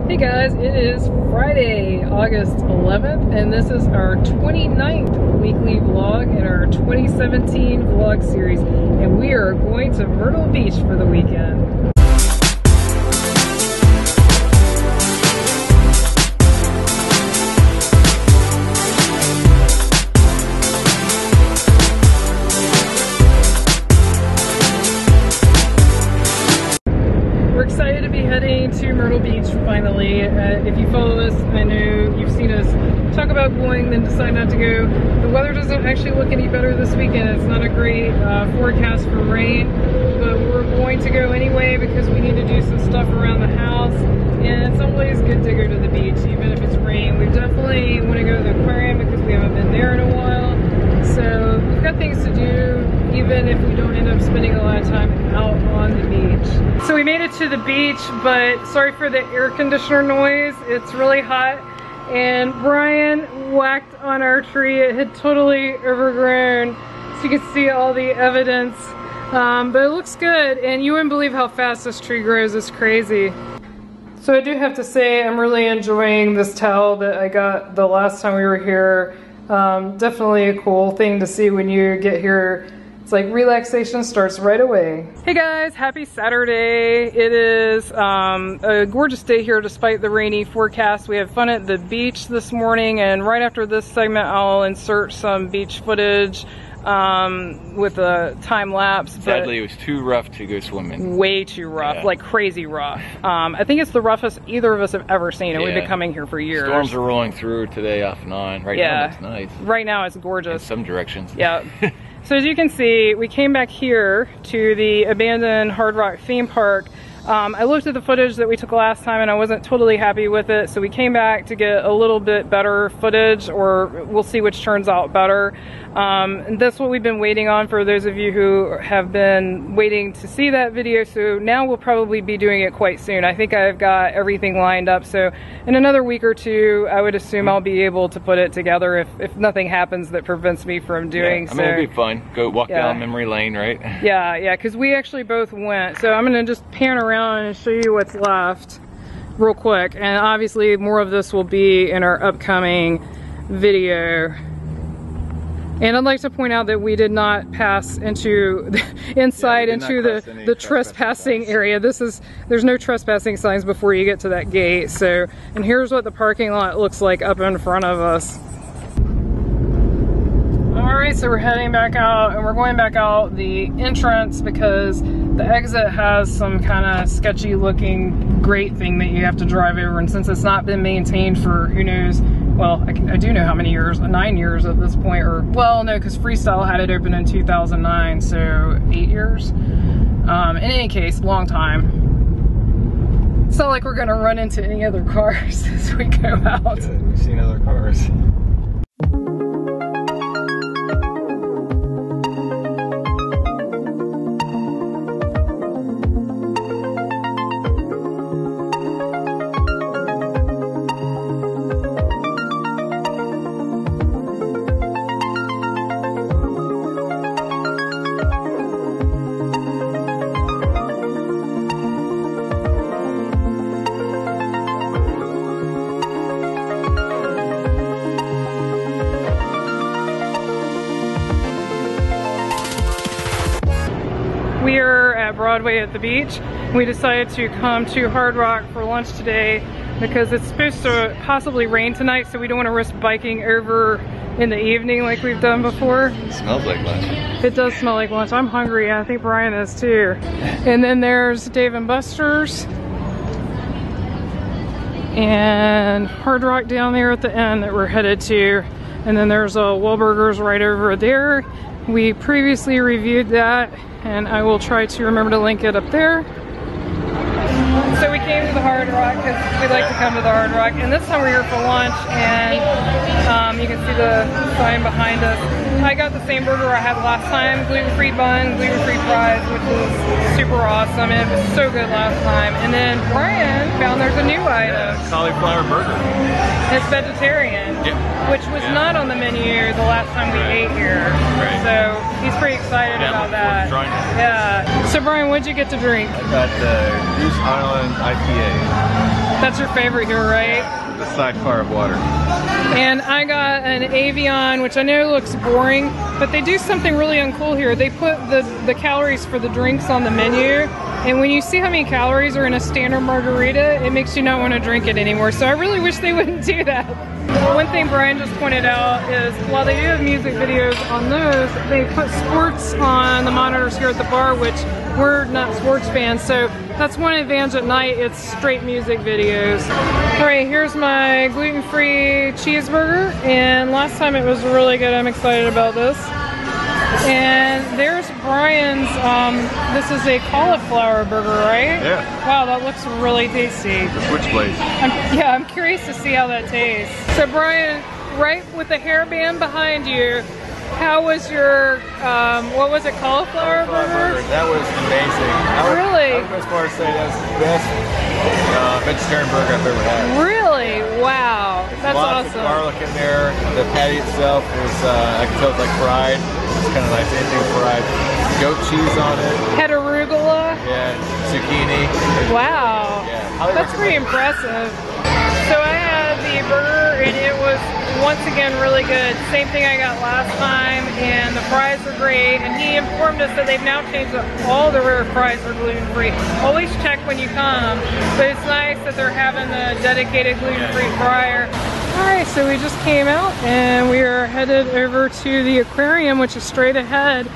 Hey guys, it is Friday, August 11th, and this is our 29th weekly vlog in our 2017 vlog series, and we are going to Myrtle Beach for the weekend. Excited to be heading to Myrtle Beach finally. If you follow us, I know you've seen us talk about going, then decide not to go. The weather doesn't actually look any better this weekend. It's not a great forecast for rain, but we're going to go anyway because we need to do some stuff around the house, and it's always good to go to the beach, even if it's rain. We definitely want to go to the aquarium because we haven't been there in a while, so we've got things to do even if we don't end up spending a lot of time out on the beach. So we made it to the beach, but sorry for the air conditioner noise. It's really hot, and Brian whacked on our tree. It had totally overgrown, so you can see all the evidence, but it looks good, and you wouldn't believe how fast this tree grows. It's crazy. So I do have to say I'm really enjoying this towel that I got the last time we were here. Definitely a cool thing to see when you get here. It's like relaxation starts right away. Hey guys, happy Saturday. It is a gorgeous day here despite the rainy forecast. We had fun at the beach this morning, and right after this segment I'll insert some beach footage with a time lapse. Sadly, it was too rough to go swimming. Way too rough, like crazy rough. I think it's the roughest either of us have ever seen, and we've been coming here for years. Storms are rolling through today off and on. Right now it's nice. Right now it's gorgeous. In some directions. Yeah. So as you can see, we came back here to the abandoned Hard Rock theme park. I looked at the footage that we took last time and I wasn't totally happy with it, so we came back to get a little bit better footage, or we'll see which turns out better. And that's what we've been waiting on for those of you who have been waiting to see that video, so now we'll probably be doing it quite soon. I think I've got everything lined up, so in another week or two I would assume I'll be able to put it together if nothing happens that prevents me from doing so. I mean, it'll be fun. Go walk down memory lane, right? Yeah, because we actually both went, so I'm gonna just pan around and show you what's left real quick, and obviously more of this will be in our upcoming video. And I'd like to point out that we did not pass into inside into the trespassing area. There's no trespassing signs before you get to that gate. So, and here's what the parking lot looks like up in front of us. Alright, so we're heading back out, and we're going back out the entrance because the exit has some kind of sketchy looking grate thing that you have to drive over, and since it's not been maintained for who knows, well, I do know how many years, 9 years at this point, or, well, no, because Freestyle had it open in 2009, so 8 years. In any case, long time. It's not like we're gonna run into any other cars as we go out. Good. We've seen other cars. We are at Broadway at the beach. We decided to come to Hard Rock for lunch today because it's supposed to possibly rain tonight, so we don't want to risk biking over in the evening like we've done before. It smells like lunch. It does smell like lunch. I'm hungry. I think Brian is too. And then there's Dave and Buster's and Hard Rock down there at the end that we're headed to. And then there's a Wahlburgers right over there. We previously reviewed that, and I will try to remember to link it up there. So we came to the Hard Rock because we like to come to the Hard Rock, and this time we're here for lunch, and you can see the sign behind us. I got the same burger I had last time, gluten-free bun, gluten-free fries, which was super awesome, and it was so good last time. And then Brian found there's a new item. Cauliflower burger. It's vegetarian, which was not on the menu the last time we ate here. So he's pretty excited about that. Yeah. So Brian, what'd you get to drink? I got the Goose Island IPA. That's your favorite here, right? The sidecar of water. And I got an Avion, which I know looks boring, but they do something really uncool here. They put the calories for the drinks on the menu, and when you see how many calories are in a standard margarita, it makes you not want to drink it anymore. So I really wish they wouldn't do that. One thing Brian just pointed out is while they do have music videos on those, they put sports on the monitors here at the bar, which we're not sports fans, so that's one advantage at night. It's straight music videos. All right, here's my gluten-free cheeseburger, and last time it was really good. I'm excited about this. And there's Brian's, this is a cauliflower burger, right? Yeah. Wow, that looks really tasty. The switchblade. I'm curious to see how that tastes. So Brian, right with the hairband behind you, how was your, what was it, cauliflower burger? That was amazing. Really? I would go as far as say that's the best vegetarian burger I've ever had. Really? Wow. That's Lots awesome. of garlic in there. The patty itself is, I can tell it's like fried. It's kind of nice, anything fried. Goat cheese on it. Had arugula? Yeah, zucchini. Wow. Yeah, that's pretty impressive. So I had the burger and it was once again really good. Same thing I got last time, and the fries were great. And he informed us that they've now changed that all the rare fries are gluten-free. Always check when you come, but it's nice that they're having the dedicated gluten-free fryer. Alright, so we just came out and we are headed over to the aquarium, which is straight ahead.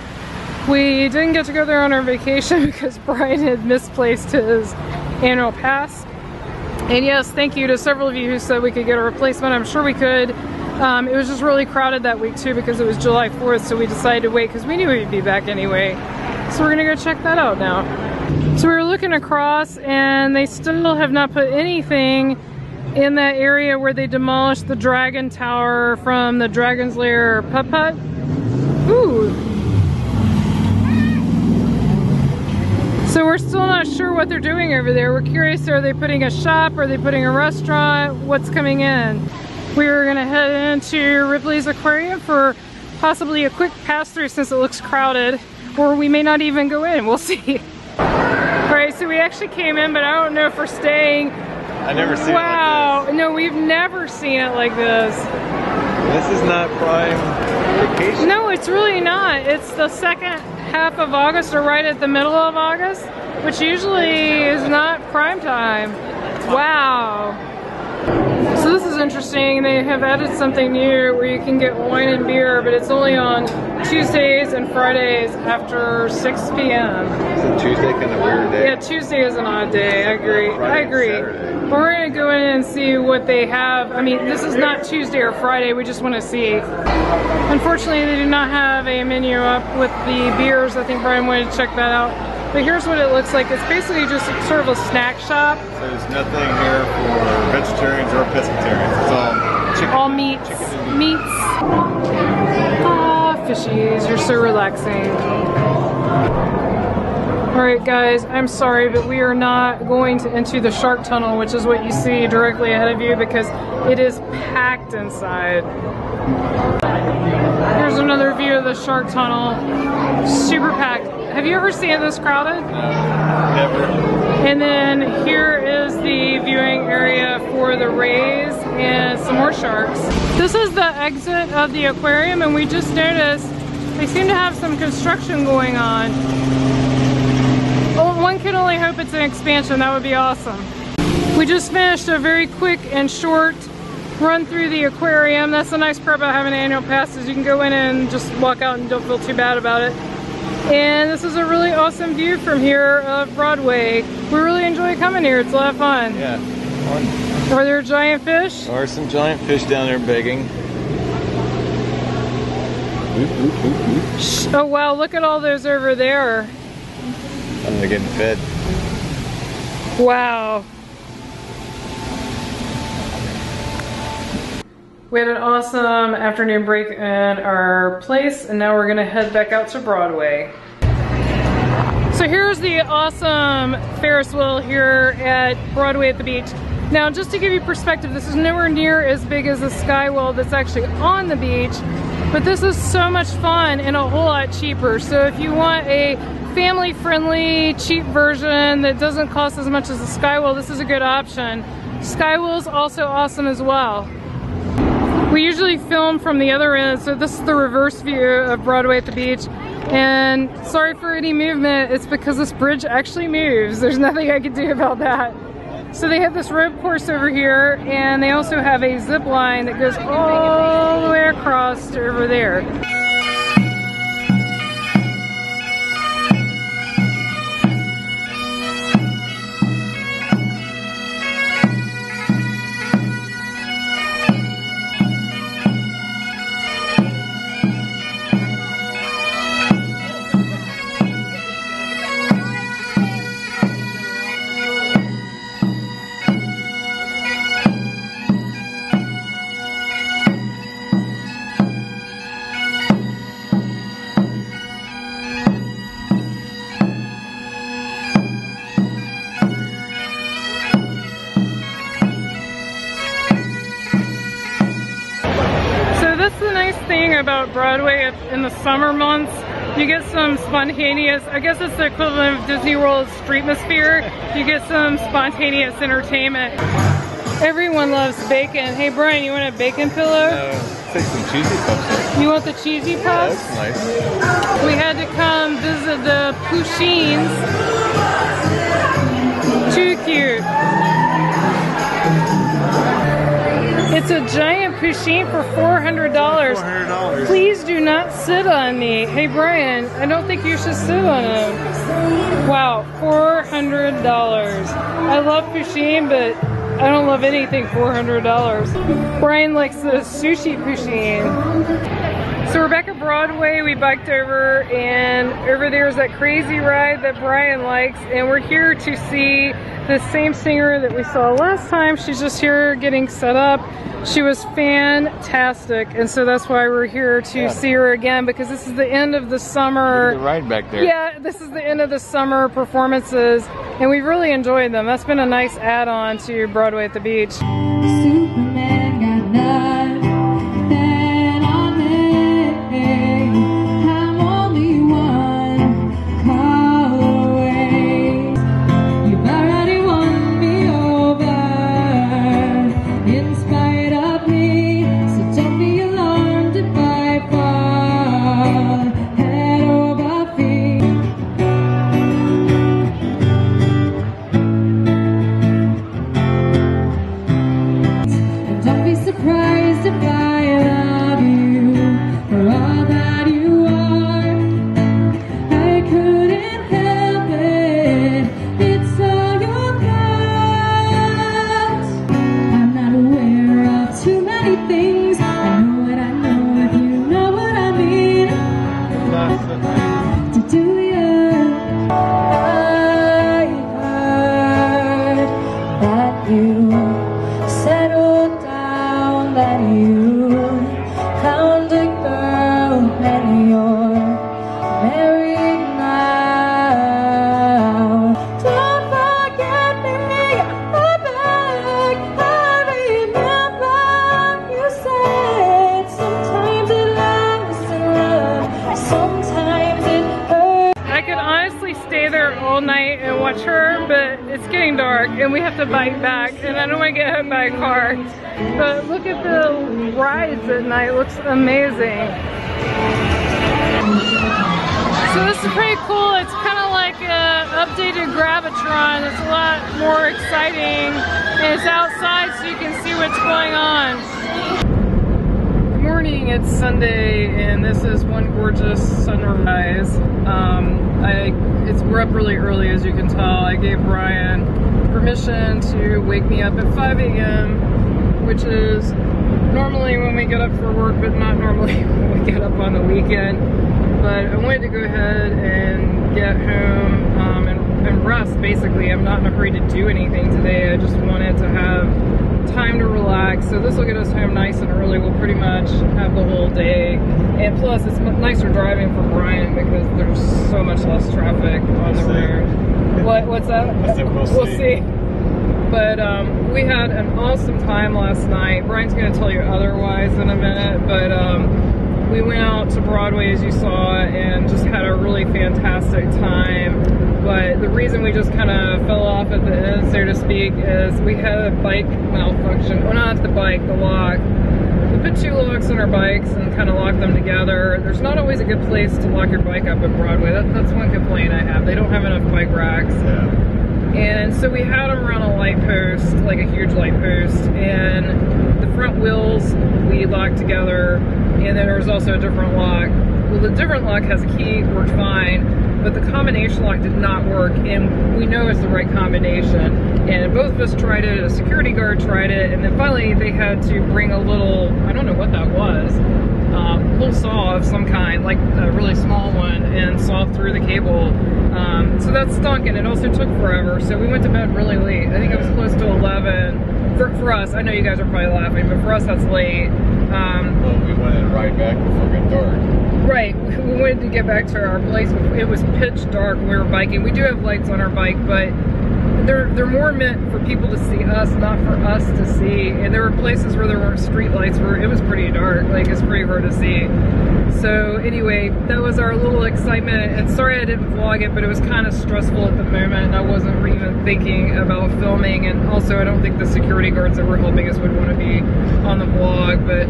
We didn't get to go there on our vacation because Brian had misplaced his annual pass. And yes, thank you to several of you who said we could get a replacement. I'm sure we could. It was just really crowded that week too because it was July 4th, so we decided to wait because we knew we'd be back anyway. So we're gonna go check that out now. So we were looking across and they still have not put anything in that area where they demolished the dragon tower from the Dragon's Lair putt-putt. Ooh. So we're still not sure what they're doing over there. We're curious, are they putting a shop? Are they putting a restaurant? What's coming in? We are gonna head into Ripley's Aquarium for possibly a quick pass through since it looks crowded, or we may not even go in, we'll see. All right, so we actually came in, but I don't know if we're staying. I've never seen it like wow, no, we've never seen it like this. This is not prime vacation. No, it's really not. It's the second half of August or right at the middle of August, which usually is not prime time. Wow. So this is interesting. They have added something new where you can get wine and beer, but it's only on Tuesdays and Fridays after 6 p.m. Is Tuesday kind of weird day? Yeah, Tuesday is an odd day. I agree. Friday I agree. Saturday. But we're gonna go in and see what they have. I mean, this is not Tuesday or Friday. We just want to see. Unfortunately, they do not have a menu up with the beers. I think Brian wanted to check that out. But here's what it looks like. It's basically just sort of a snack shop. So there's nothing here for vegetarians or pescatarians. It's all chicken. All meats. Chicken Meats. Ah, fishies. You're so relaxing. Alright guys, I'm sorry, but we are not going to into the shark tunnel, which is what you see directly ahead of you, because it is packed inside. Here's another view of the shark tunnel. Super packed. Have you ever seen it this crowded? No, never. And then here is the viewing area for the rays and some more sharks. This is the exit of the aquarium, and we just noticed they seem to have some construction going on. Well, one can only hope it's an expansion. That would be awesome. We just finished a very quick and short run through the aquarium. That's the nice part about having an annual pass, is you can go in and just walk out and don't feel too bad about it. And this is a really awesome view from here of Broadway. We really enjoy coming here. It's a lot of fun. Yeah. Are there giant fish? There are some giant fish down there begging. Oh wow, look at all those over there. Oh, they're getting fed. Wow. We had an awesome afternoon break in our place, and now we're gonna head back out to Broadway. So here's the awesome Ferris wheel here at Broadway at the beach. Now, just to give you perspective, this is nowhere near as big as the Skywell that's actually on the beach, but this is so much fun and a whole lot cheaper. So if you want a family-friendly, cheap version that doesn't cost as much as the Skywell, this is a good option. Skywell's also awesome as well. We usually film from the other end, so this is the reverse view of Broadway at the beach. And sorry for any movement, it's because this bridge actually moves. There's nothing I can do about that. So they have this rope course over here, and they also have a zip line that goes all the way across to over there. About Broadway in the summer months, you get some spontaneous, I guess it's the equivalent of Disney World's Streetmosphere. You get some spontaneous entertainment. Everyone loves bacon. Hey Brian, you want a bacon pillow? Take some cheesy puffs there. You want the cheesy puffs? Yeah, that's nice. We had to come visit the Pushins. Too cute. It's a giant Pushin for $400. $400. Please do not sit on me. Hey Brian, I don't think you should sit on him. Wow, $400. I love Pushin, but I don't love anything $400. Brian likes the sushi Pushin. So we're back at Broadway. We biked over, and over there's that crazy ride that Brian likes, and we're here to see the same singer that we saw last time. She's just here getting set up. She was fantastic, and so that's why we're here to see her again, because this is the end of the summer. The ride back there. Yeah, this is the end of the summer performances, and we've really enjoyed them. That's been a nice add-on to Broadway at the Beach. Superman got nothing on me. I'm only one call away. You've already won me over in spite of me, so don't be alarmed if I fall head over feet. And don't be surprised if I love you for all that you are. I couldn't help it, it's all you got. I'm not aware of too many things. I know what I know if you know what I mean. To do you, I heard that you settled down, that you found a girl and you're married now. Don't forget me, I beg. I remember you said sometimes it lasts in love, sometimes it hurts. I could honestly stay there all night and watch her, but it's getting dark and we have to bike back, and I don't want to get hit by a car. But look at the rides at night, it looks amazing. So this is pretty cool. It's kind of like an updated Gravitron. It's a lot more exciting, and it's outside so you can see what's going on. Good morning, it's Sunday, and this is one gorgeous sunrise. We're up really early, as you can tell. I gave Brian permission to wake me up at 5 a.m., which is normally when we get up for work, but not normally when we get up on the weekend. But I wanted to go ahead and get home and rest, basically. I'm not in a hurry to do anything today. I just wanted to have time to relax. So this will get us home nice and early. We'll pretty much have the whole day. And plus, it's nicer driving for Brian because there's so much less traffic on the road. What's that? I said we'll see. But we had an awesome time last night. Brian's going to tell you otherwise in a minute, but we went out to Broadway, as you saw, and just had a really fantastic time. But the reason we just kind of fell off at the end, so to speak, is we had a bike malfunction. Well, not the bike, the lock. We put 2 locks on our bikes and kind of locked them together. There's not always a good place to lock your bike up at Broadway. That's one complaint I have. They don't have enough bike racks. Yeah. And so we had them around a light post, like a huge light post, and the front wheels we locked together, and then there was also a different lock. Well, the different lock has a key, worked fine, but the combination lock did not work, and we know it's the right combination. And both of us tried it, a security guard tried it, and then finally they had to bring a little, I don't know what that was, little saw of some kind, like a really small one, and saw through the cable. So that stunk, and it also took forever. So we went to bed really late. I think it was close to 11. For us, I know you guys are probably laughing, but for us that's late. Well, we went in right back before it got dark. Right, we wanted to get back to our place. It was pitch dark when we were biking. We do have lights on our bike, but they're more meant for people to see us, not for us to see. And there were places where there weren't street lights where it was pretty dark, like it's pretty hard to see. So anyway, that was our little excitement, and sorry I didn't vlog it, but it was kind of stressful at the moment, and I wasn't even thinking about filming, and also I don't think the security guards that were helping us would want to be on the vlog, but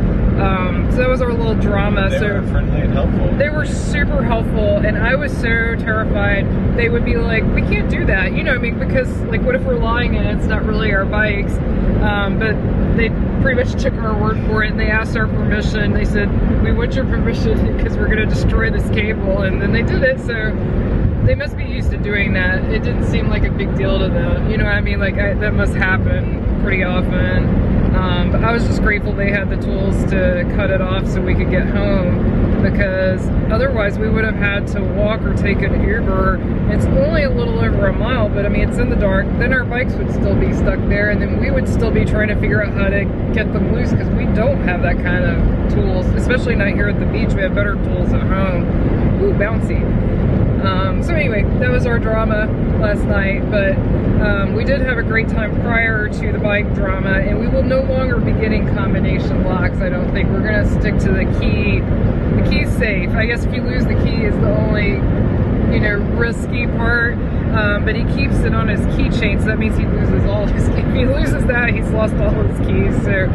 so that was our little drama. They were friendly and helpful. They were super helpful, and I was so terrified they would be like, we can't do that, you know, I mean, because like what if we're lying and it's not really our bikes? But they pretty much took our word for it, and they asked our permission. They said, we want your permission because we're going to destroy this cable, and then they did it. So they must be used to doing that. It didn't seem like a big deal to them, you know what I mean? Like that must happen pretty often. But I was just grateful they had the tools to cut it off so we could get home, because otherwise we would have had to walk or take an Uber. It's only a little over a mile, but I mean, it's in the dark. Then our bikes would still be stuck there, and then we would still be trying to figure out how to get them loose, because we don't have that kind of tools, especially not here at the beach. We have better tools at home. Ooh, bouncy. So anyway, that was our drama last night, but we did have a great time prior to the bike drama, and we will no longer be getting combination locks, I don't think. We're gonna stick to the key. The key's safe. I guess if you lose the key is the only, you know, risky part, but he keeps it on his keychain, so that means he loses all his keys. If he loses that, he's lost all his keys, so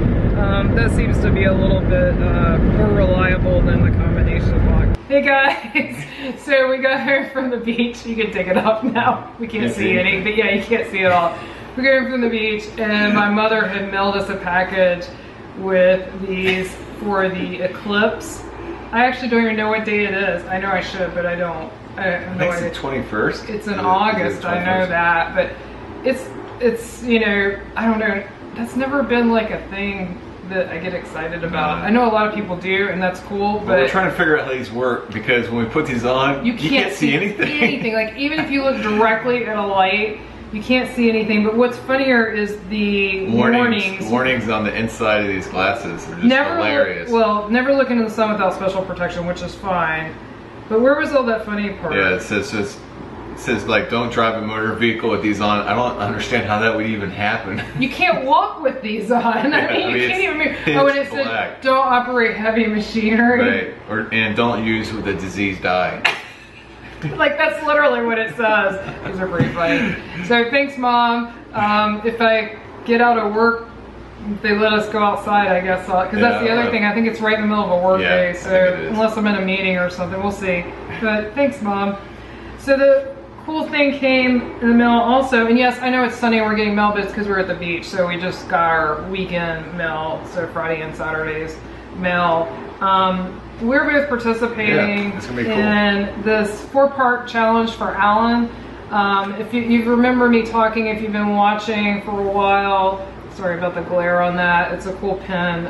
that seems to be a little bit more reliable than the combination lock. Hey guys, so we got home from the beach. You can take it off now. We can't see any, but yeah, you can't see it all. We got home from the beach, and my mother had mailed us a package with these for the eclipse. I actually don't even know what day it is. I know I should, but I don't. I have no idea. It's the 21st. It's in August, I know that, but it's you know, I don't know. That's never been like a thing that I get excited about. I know a lot of people do, and that's cool, but we're trying to figure out how these work, because when we put these on, you can't see anything. Like even if you look directly at a light, you can't see anything. But what's funnier is the warnings. The warnings on the inside of these glasses are just hilarious. Never look into the sun without special protection, which is fine. But where was all that funny part? Yeah, it says like, don't drive a motor vehicle with these on. I don't understand how that would even happen. You can't walk with these on. I mean, you can't even move. Oh, and it said, don't operate heavy machinery. Right, and don't use with a diseased eye. Like, that's literally what it says. Those are pretty funny. So thanks, Mom. If I get out of work, they let us go outside, I guess, because that's the other thing. I think it's right in the middle of a work day, so unless I'm in a meeting or something, we'll see. But thanks, Mom. So the cool thing came in the mail also, and yes, I know it's Sunday and we're getting mail, but it's because we're at the beach, so we just got our weekend mail, so Friday and Saturday's mail. We're both participating in this 4-part challenge for Alan. If you remember me talking, if you've been watching for a while, sorry about the glare on that, it's a cool pin.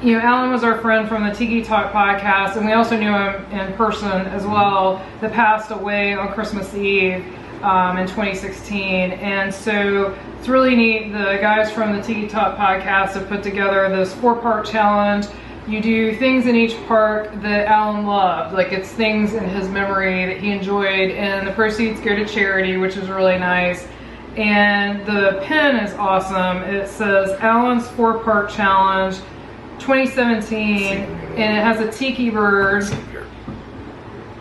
You know, Alan was our friend from the Tiki Talk podcast, and we also knew him in person as well, that passed away on Christmas Eve in 2016. And so it's really neat. The guys from the Tiki Talk podcast have put together this 4-part challenge. You do things in each part that Alan loved, like it's things in his memory that he enjoyed, and the proceeds go to charity, which is really nice. And the pin is awesome. It says Alan's 4-part challenge. 2017, and it has a tiki bird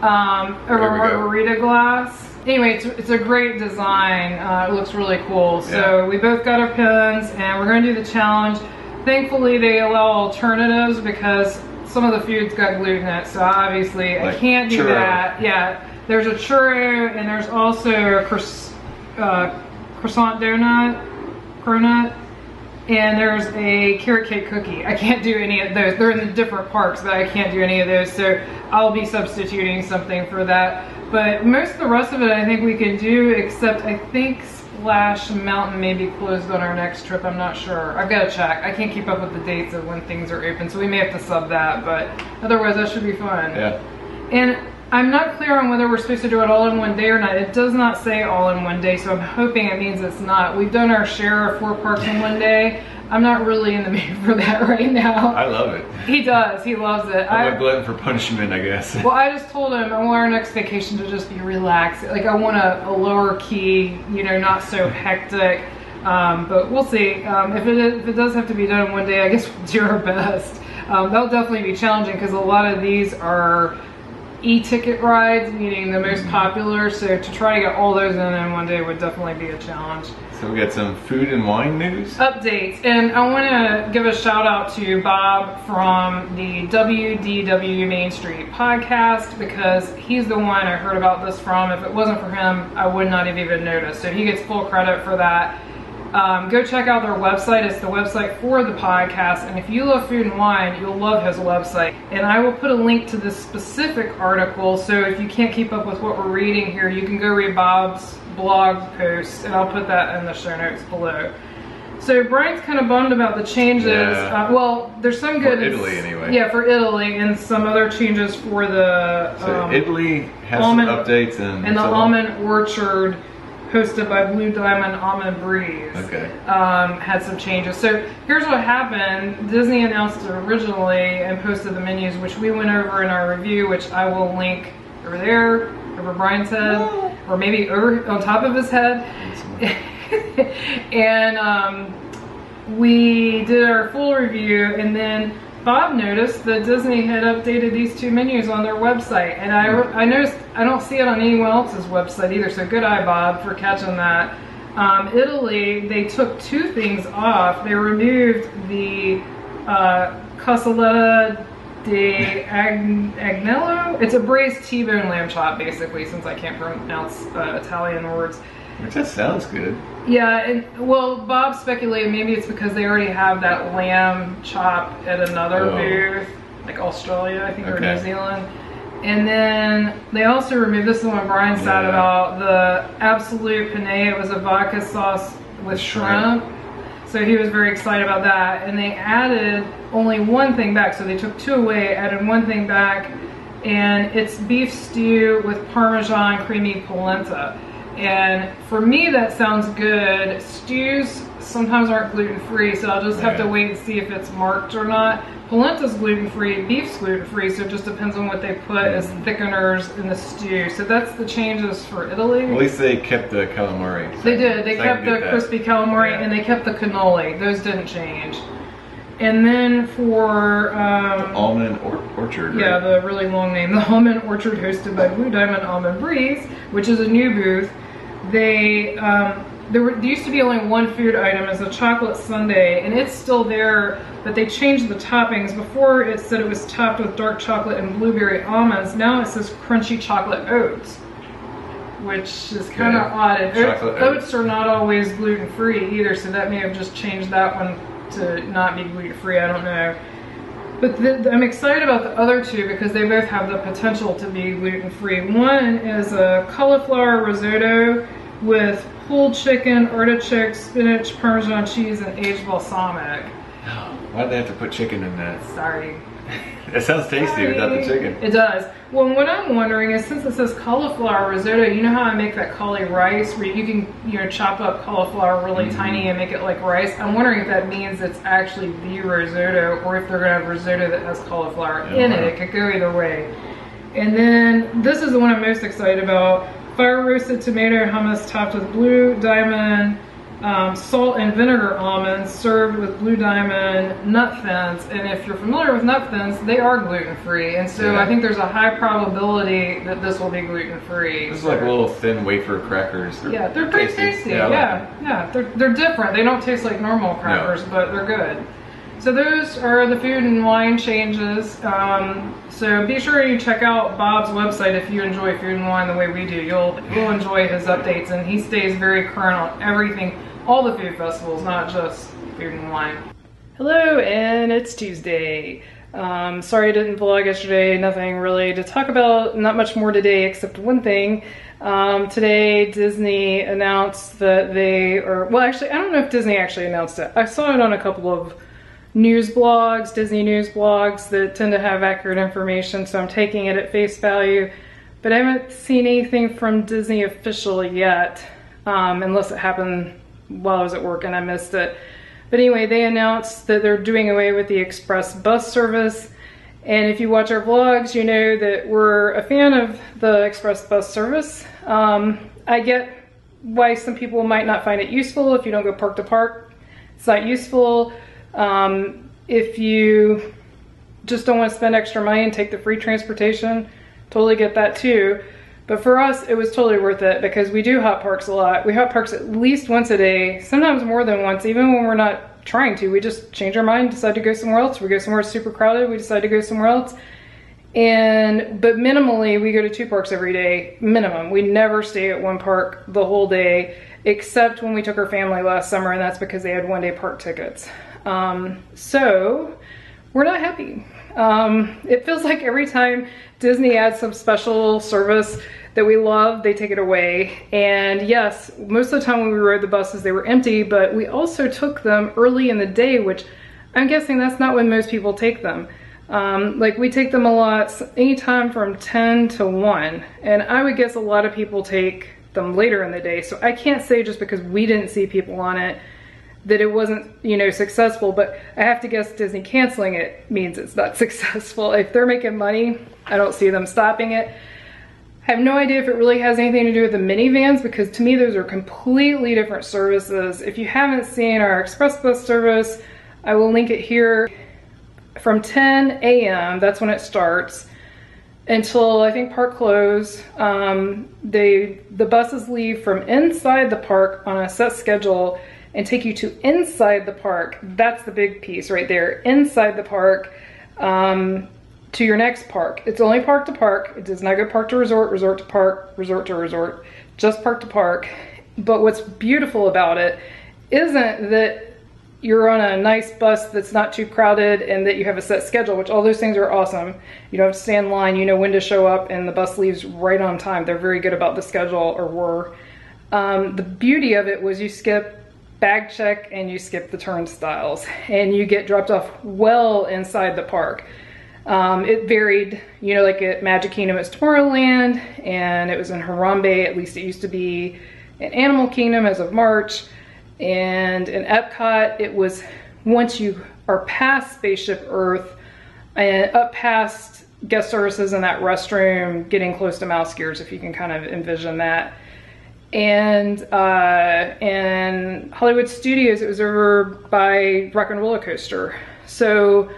over margarita glass. Anyway, it's a great design. It looks really cool. So we both got our pins, and we're going to do the challenge. Thankfully, they allow alternatives because some of the food's got gluten in it. So obviously, like I can't do that. Yeah, there's a churro, and there's also a croissant cronut, and there's a carrot cake cookie. I can't do any of those. They're in the different parks, but I can't do any of those. So I'll be substituting something for that. But most of the rest of it I think we can do, except I think Splash Mountain may be closed on our next trip. I'm not sure. I've got to check. I can't keep up with the dates of when things are open, so we may have to sub that, but otherwise that should be fun. Yeah. And I'm not clear on whether we're supposed to do it all in one day or not. It does not say all in one day, so I'm hoping it means it's not. We've done our share of 4 parks in one day. I'm not really in the mood for that right now. I love it. He does. He loves it. I'm a glutton for punishment, I guess. Well, I just told him I want our next vacation to just be relaxed. Like I want a lower key, you know, not so hectic. But we'll see. If it does have to be done in one day, I guess we'll do our best. That'll definitely be challenging because a lot of these are e-ticket rides, meaning the most popular. So to try to get all those in one day would definitely be a challenge. So we got some food and wine news? Updates, and I want to give a shout out to Bob from the WDW Main Street podcast because he's the one I heard about this from. If it wasn't for him, I would not have even noticed. So he gets full credit for that. Go check out their website. It's the website for the podcast, and if you love food and wine, you'll love his website. And I will put a link to this specific article, so if you can't keep up with what we're reading here, you can go read Bob's blog post, and I'll put that in the show notes below. So Brian's kind of bummed about the changes. Yeah. Well, there's some good... For Italy, anyway. Yeah, for Italy, and some other changes for the... So Italy has almond, some updates. And the so almond orchard, hosted by Blue Diamond Almond Breeze, had some changes. So here's what happened. Disney announced it originally and posted the menus, which we went over in our review, which I will link over there, over Brian's head, or maybe over on top of his head. And we did our full review, and then Bob noticed that Disney had updated these 2 menus on their website, and I noticed I don't see it on anyone else's website either, so good eye, Bob, for catching that. Italy, they took 2 things off. They removed the Casoletta di Agnello. It's a braised T-bone lamb chop, basically, since I can't pronounce Italian words. Which just sounds good. Yeah, and well, Bob speculated maybe it's because they already have that lamb chop at another booth, like Australia, I think, or New Zealand. And then they also removed, this is the one Brian said about, the absolute penne. It was a vodka sauce with shrimp. So he was very excited about that. And they added only 1 thing back. So they took 2 away, added 1 thing back, and it's beef stew with Parmesan creamy polenta. And for me, that sounds good. Stews sometimes aren't gluten-free, so I'll just have to wait and see if it's marked or not. Polenta's gluten-free, beef's gluten-free, so it just depends on what they put as thickeners in the stew. So that's the changes for Italy. At least they kept the calamari. So they did. They kept the crispy calamari, and they kept the cannoli. Those didn't change. And then for... the Almond Orchard, right? Yeah, the really long name. The Almond Orchard, hosted by Blue Diamond Almond Breeze, which is a new booth. There used to be only 1 food item as a chocolate sundae, and it's still there, but they changed the toppings. Before it said it was topped with dark chocolate and blueberry almonds. Now it says crunchy chocolate oats, which is kind of odd. And oats are not always gluten-free either, so that may have just changed that one to not be gluten-free. I don't know. But I'm excited about the other 2 because they both have the potential to be gluten-free. One is a cauliflower risotto with pulled chicken, artichokes, spinach, Parmesan cheese, and aged balsamic. Why'd they have to put chicken in that? Sorry. It sounds tasty without the chicken. It does. Well, what I'm wondering is, since it says cauliflower risotto, you know how I make that cauli rice, where you can chop up cauliflower really tiny and make it like rice? I'm wondering if that means it's actually the risotto, or if they're gonna have risotto that has cauliflower in it. It could go either way. And then this is the one I'm most excited about: fire roasted tomato hummus topped with Blue Diamond salt and vinegar almonds served with Blue Diamond nut thins. And if you're familiar with nut thins, they are gluten-free. And so I think there's a high probability that this will be gluten-free. This is like little thin wafer crackers. They're pretty tasty. Yeah, they're different. They don't taste like normal crackers, but they're good. So those are the food and wine changes. So be sure you check out Bob's website if you enjoy food and wine the way we do. You'll enjoy his updates, and he stays very current on everything, all the food festivals, not just food and wine. Hello, and it's Tuesday. Sorry I didn't vlog yesterday. Nothing really to talk about. Not much more today except one thing. Today Disney announced that they are, well, actually I don't know if Disney actually announced it. I saw it on a couple of news blogs, Disney news blogs that tend to have accurate information, so I'm taking it at face value. But I haven't seen anything from Disney official yet, unless it happened while I was at work and I missed it. But anyway, they announced that they're doing away with the express bus service. And if you watch our vlogs, you know that we're a fan of the express bus service. I get why some people might not find it useful if you don't go park to park. It's not useful. If you just don't want to spend extra money and take the free transportation, totally get that too. But for us, it was totally worth it because we do hot parks a lot. We hot parks at least once a day, sometimes more than once, even when we're not trying to. We just change our mind, decide to go somewhere else. We go somewhere super crowded, we decide to go somewhere else. But minimally, we go to 2 parks every day, minimum. We never stay at one park the whole day, except when we took our family last summer, and that's because they had one-day park tickets. So we're not happy. It feels like every time Disney adds some special service that we love, they take it away. And yes, most of the time when we rode the buses, they were empty, but we also took them early in the day, which I'm guessing that's not when most people take them. Like we take them a lot, anytime from 10 to 1. And I would guess a lot of people take them later in the day. So I can't say just because we didn't see people on it that it wasn't, you know, successful, but I have to guess Disney canceling it means it's not successful. If they're making money, I don't see them stopping it. I have no idea if it really has anything to do with the minivans, because to me those are completely different services. If you haven't seen our express bus service, I will link it here. From 10 a.m., that's when it starts, until I think park close. The buses leave from inside the park on a set schedule and take you to inside the park. That's the big piece right there. Inside the park to your next park. It's only park to park. It does not go park to resort, resort to park, resort to resort, just park to park. But what's beautiful about it isn't that you're on a nice bus that's not too crowded and that you have a set schedule, which all those things are awesome. You don't have to stand in line, you know when to show up, and the bus leaves right on time. They're very good about the schedule, or were. The beauty of it was you skip bag check and you skip the turnstiles and you get dropped off well inside the park. It varied, you know, like at Magic Kingdom it's Tomorrowland, and it was in Harambe, at least it used to be in Animal Kingdom as of March, and in Epcot it was once you are past Spaceship Earth and up past guest services in that restroom, getting close to Mouse Gears, if you can kind of envision that. And in Hollywood Studios, it was over by Rock and Roller Coaster. So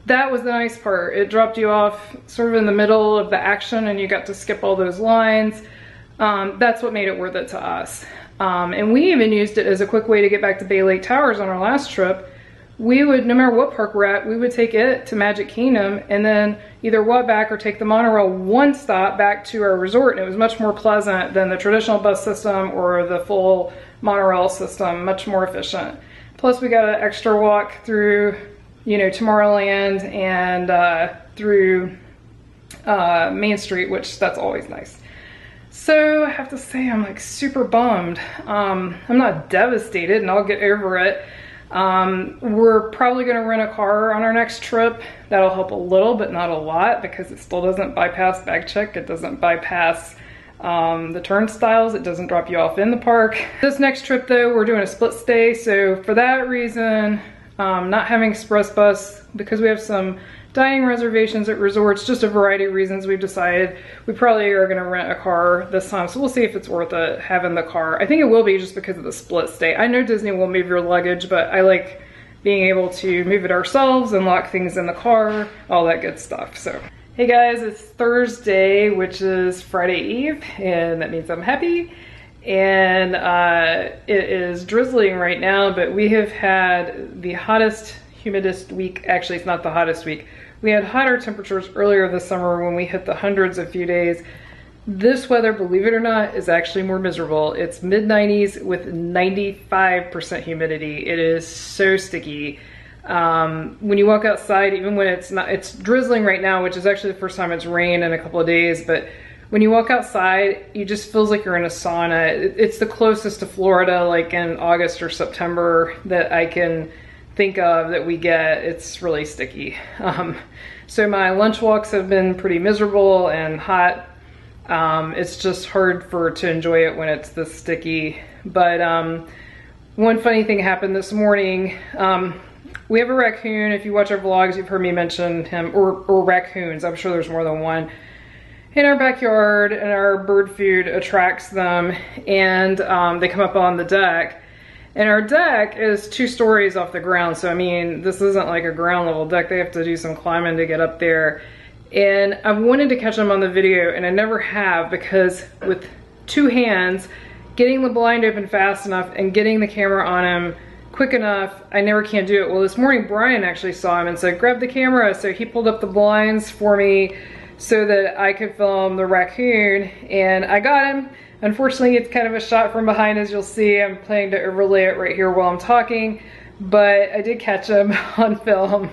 that was the nice part. It dropped you off sort of in the middle of the action and you got to skip all those lines. That's what made it worth it to us. And we even used it as a quick way to get back to Bay Lake Towers on our last trip. We would, no matter what park we're at, we would take it to Magic Kingdom and then either walk back or take the monorail one stop back to our resort. And it was much more pleasant than the traditional bus system or the full monorail system, much more efficient. Plus we got an extra walk through, you know, Tomorrowland and through Main Street, which that's always nice. So I have to say I'm like super bummed. I'm not devastated and I'll get over it. We're probably going to rent a car on our next trip. That'll help a little, but not a lot, because it still doesn't bypass bag check. It doesn't bypass the turnstiles. It doesn't drop you off in the park. This next trip though, we're doing a split stay. So for that reason, not having express bus, because we have some dining reservations at resorts, just a variety of reasons. We've decided we probably are gonna rent a car this time, so we'll see if it's worth it having the car. I think it will be just because of the split stay. I know Disney will move your luggage, but I like being able to move it ourselves and lock things in the car, all that good stuff. So, hey guys, it's Thursday, which is Friday Eve, and that means I'm happy. And it is drizzling right now, but we have had the hottest, humidest week. Actually, it's not the hottest week. We had hotter temperatures earlier this summer when we hit the hundreds a few days. This weather, believe it or not, is actually more miserable. It's mid-90s with 95% humidity. It is so sticky. When you walk outside, even when it's drizzling right now, which is actually the first time it's rained in a couple of days, but when you walk outside, you just feels like you're in a sauna. It's the closest to Florida, like in August or September, that I can think of that we get. It's really sticky. So my lunch walks have been pretty miserable and hot. It's just hard to enjoy it when it's this sticky. But one funny thing happened this morning. We have a raccoon. If you watch our vlogs, you've heard me mention him, or raccoons. I'm sure there's more than one in our backyard, and our bird food attracts them, and they come up on the deck. And our deck is 2 stories off the ground, so I mean, this isn't like a ground level deck. They have to do some climbing to get up there. And I've wanted to catch them on the video, and I never have, because with 2 hands, getting the blind open fast enough and getting the camera on him quick enough, I never can do it. Well, this morning Brian actually saw him and said, grab the camera. So he pulled up the blinds for me so that I could film the raccoon, and I got him. Unfortunately, it's kind of a shot from behind, as you'll see. I'm planning to overlay it right here while I'm talking, but I did catch them on film.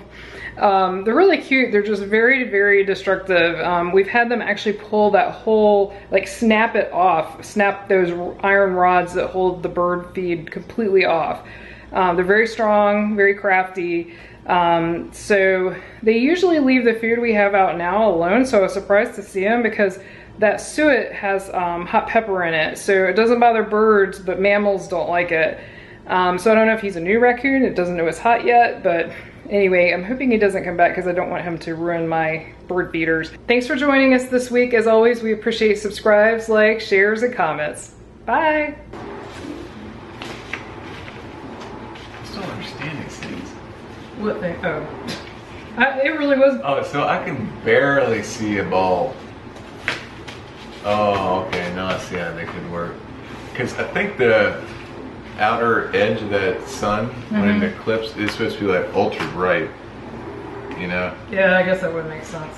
They're really cute. They're just very, very destructive. We've had them actually pull that whole, like snap it off, snap those iron rods that hold the bird feed completely off. They're very strong, very crafty. So they usually leave the food we have out now alone, so I was surprised to see them because that suet has hot pepper in it, so it doesn't bother birds, but mammals don't like it. So I don't know if he's a new raccoon, it doesn't know it's hot yet, but anyway, I'm hoping he doesn't come back because I don't want him to ruin my bird feeders. Thanks for joining us this week. As always, we appreciate subscribes, likes, shares, and comments. Bye! I still don't understand these things. What thing? Oh. It really was. Oh, so I can barely see a ball. Oh, okay, now I see how they could work. Because I think the outer edge of that sun, when an eclipse, is supposed to be like ultra bright, you know? Yeah, I guess that would make sense.